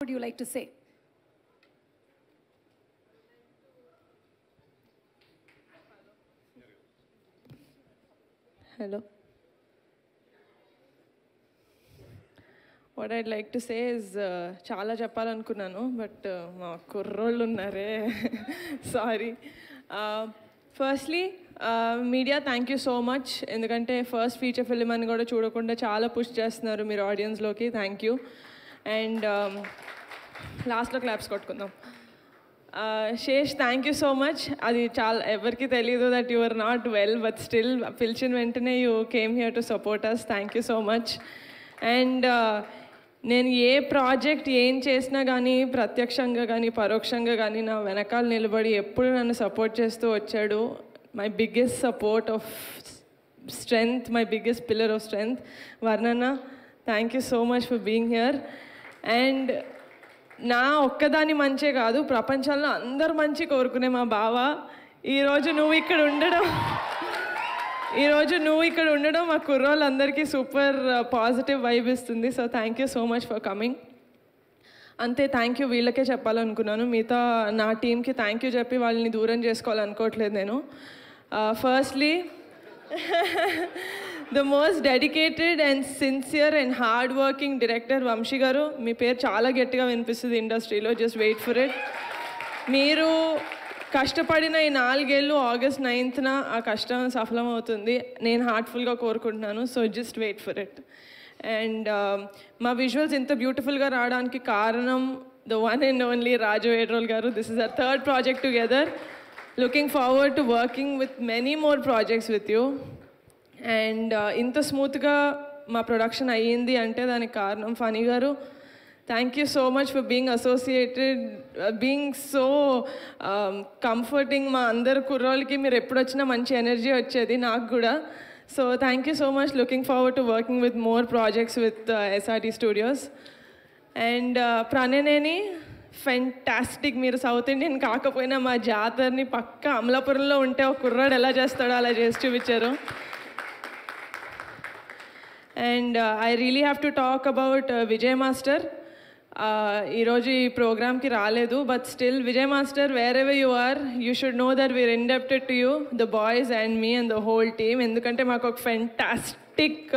would you like to say? Hello. What I'd like to say is చాలా చెప్పాలనుకున్నాను but మా కుర్రోళ్ళు ఉన్నారే sorry firstly media thank you so much ఎందుకంటే first feature film అని కూడా చూడకుండా చాలా పుష్ చేస్తున్నారు మీరు ఆడియన్స్లోకి థ్యాంక్ యూ అండ్ లాస్ట్లో క్లాప్స్ కొట్టుకుందాం Sesh thank you so much అది చాలా ఎవరికి తెలీదు that you are not well but still పిలిచిన వెంటనే you came here to support us thank you so much and నేను ఏ ప్రాజెక్ట్ ఏం చేసినా కానీ ప్రత్యక్షంగా కానీ పరోక్షంగా కానీ నా వెనకాల నిలబడి ఎప్పుడు నన్ను సపోర్ట్ చేస్తూ వచ్చాడు my biggest support of strength my biggest pillar of strength వర్ణన్న thank you so much for being here and నా ఒక్కదాని మంచే కాదు ప్రపంచంలో అందరు మంచి కోరుకునే మా బావ ఈరోజు నువ్వు ఇక్కడ ఉండడం మా కుర్రోళ్ళందరికీ సూపర్ పాజిటివ్ వైబ్ ఇస్తుంది so thank you so much for coming అంతే థ్యాంక్ యూ వీళ్ళకే చెప్పాలనుకున్నాను మిగతా నా టీంకి థ్యాంక్ యూ చెప్పి వాళ్ళని దూరం చేసుకోవాలనుకోవట్లేదు నేను firstly the most dedicated and sincere and hard working director Vamsi garu మీ పేరు చాలా గట్టిగా వినిపిస్తుంది ఇండస్ట్రీలో జస్ట్ వెయిట్ ఫర్ ఇట్ మీరు కష్టపడిన ఈ 4 ఏళ్ళు ఆగస్ట్ 9th ఆ కష్టం సఫలమవుతుంది నేను హార్ట్ఫుల్గా కోరుకుంటున్నాను so just wait for it and మా విజువల్స్ ఇంత బ్యూటిఫుల్గా రావడానికి కారణం the one and only Raju Vedrol garu this is our third project together looking forward to working with many more projects with you and ఇంత స్మూత్గా మా ప్రొడక్షన్ అయ్యింది అంటే దానికి కారణం ఫనీ గారు thank you so much for being associated being so comforting మా అందరు కుర్రోళ్ళకి మీరు ఎప్పుడు వచ్చినా మంచి ఎనర్జీ వచ్చేది నాకు కూడా so thank you so much looking forward to working with more projects with SRT studios and Pranayaneni fantastic మీరు సౌత్ ఇండియన్ కాకపోయినా మా జాతరని పక్క అమలాపురంలో ఉంటే ఒక కుర్రాడు ఎలా చేస్తాడో అలా చేసి చూపించారు and I really have to talk about Vijay master ఈరోజు ఈ ప్రోగ్రామ్కి రాలేదు but still Vijay master wherever you are you should know that we're indebted to you the boys and me and the whole team ఎందుకంటే మాకు ఒక fantastic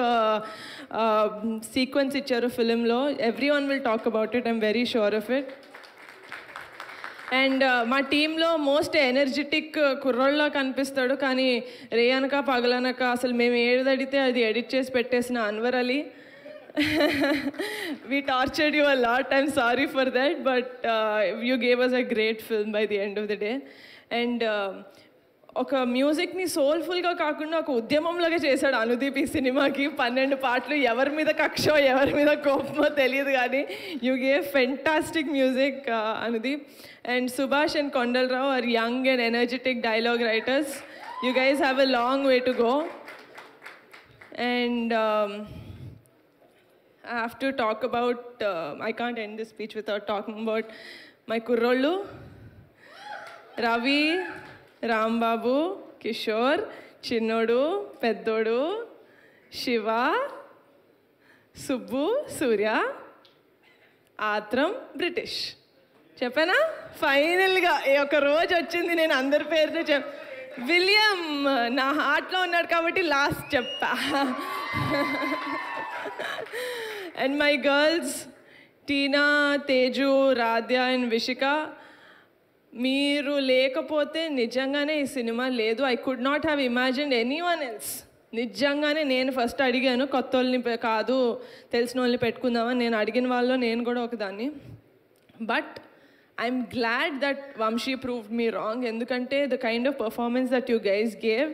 sequence ఇచ్చారు ఫిలింలో everyone will talk about it I'm very sure of it and మా టీంలో most energetic కుర్రోళ్ళ కనిపిస్తాడు కానీ రేయనక పగలనక అసలు మేము ఏది అడిగితే అది ఎడిట్ చేసి పెట్టేసిన Anwar Ali we tortured you a lot I'm sorry for that but you gave us a great film by the end of the day and ఒక మ్యూజిక్ని సోల్ఫుల్గా కాకుండా ఒక ఉద్యమంలాగా చేశాడు అనుదీప్ ఈ సినిమాకి 12 పాటలు ఎవరి మీద కక్షో ఎవరి మీద కోపమో తెలియదు కానీ you gave fantastic music Anudeep and Subhash and Kondalarao are young and energetic dialogue writers you guys have a long way to go and I have to talk about, I can't end this speech without talking about my kurrollu, Ravi, Rambabu, Kishore, Chinnodu, Peddodu, Shiva, Subbu, Surya, Atram, British. చెప్పనా ఫైనల్గా ఒక రోజు వచ్చింది నేను అందరి పేరుతో William నా హార్ట్లో ఉన్నాడు కాబట్టి లాస్ట్ చెప్పా and my girls Tina, Teju, Radhya and Vishika మీరు లేకపోతే నిజంగానే ఈ సినిమా లేదు I could not have imagined anyone else నిజంగానే నేను ఫస్ట్ అడిగాను కొత్త వాళ్ళని కాదు తెలిసిన వాళ్ళని పెట్టుకుందామని నేను అడిగిన వాళ్ళలో నేను కూడా ఒకదాన్ని but I'm glad that Vamshi proved me wrong ఎందుకంటే the kind of performance that you guys gave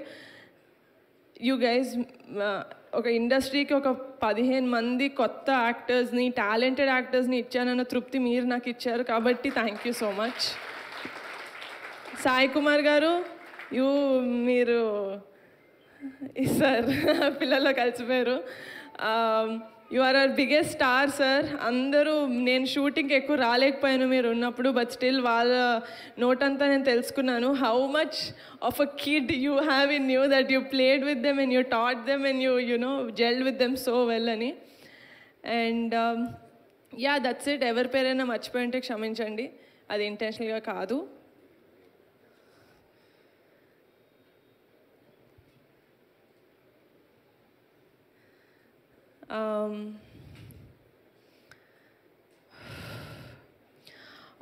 you guys ఒక ఇండస్ట్రీకి ఒక 15 మంది కొత్త యాక్టర్స్ని టాలెంటెడ్ యాక్టర్స్ని ఇచ్చానన్న తృప్తి మీరు నాకు ఇచ్చారు కాబట్టి thank you so much Sai Kumar garu మీరు సార్ పిల్లల్లో కలిసిపోయారు you are our biggest star sir అందరూ నేను షూటింగ్కి ఎక్కువ రాలేకపోయాను మీరు ఉన్నప్పుడు బట్ స్టిల్ వాళ్ళ నోటంతా నేను తెలుసుకున్నాను how much of a kid you have in you that you played with them and you taught them and you know gelled with them so well అని అండ్ యా దట్స్ ఇట్. ఎవరి పేరైనా మర్చిపోయి ఉంటే క్షమించండి, అది ఇంటెన్షనల్గా కాదు.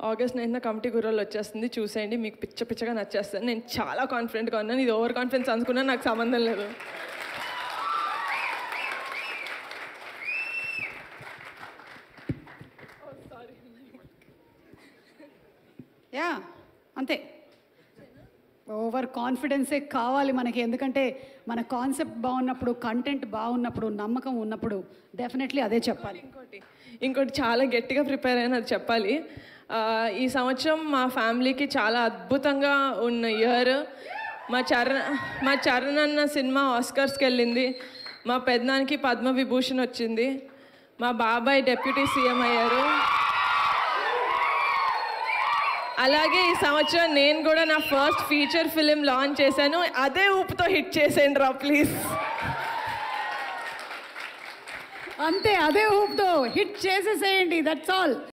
ఆగస్ట్ 9న కమిటీ గుర్రాలు వచ్చేస్తుంది, చూసేయండి, మీకు పిచ్చగా నచ్చేస్తుంది. నేను చాలా కాన్ఫిడెంట్గా ఉన్నాను. ఇది ఓవర్ కాన్ఫిడెన్స్ అనుకున్నా, నాకు సంబంధం లేదు. యా అంతే, ఓవర్ కాన్ఫిడెన్సే కావాలి మనకి. ఎందుకంటే మన కాన్సెప్ట్ బాగున్నప్పుడు, కంటెంట్ బాగున్నప్పుడు, నమ్మకం ఉన్నప్పుడు డెఫినెట్లీ అదే చెప్పాలి. ఇంకోటి చాలా గట్టిగా ప్రిపేర్ అయినా అది చెప్పాలి. ఈ సంవత్సరం మా ఫ్యామిలీకి చాలా అద్భుతంగా ఉన్న ఇయర్. మా చరణ్ అన్న సినిమా ఆస్కర్స్కి వెళ్ళింది, మా పెద్దనానికి పద్మవిభూషణ్ వచ్చింది, మా బాబాయ్ డెప్యూటీ సీఎం అయ్యారు. అలాగే ఈ సంవత్సరం నేను కూడా నా ఫస్ట్ ఫీచర్ ఫిలిం లాంచ్ చేశాను. అదే ఊపుతో హిట్ చేసేయండి రా ప్లీజ్. అంతే, అదే ఊపుతో హిట్ చేసేసేయండి, దట్స్ ఆల్.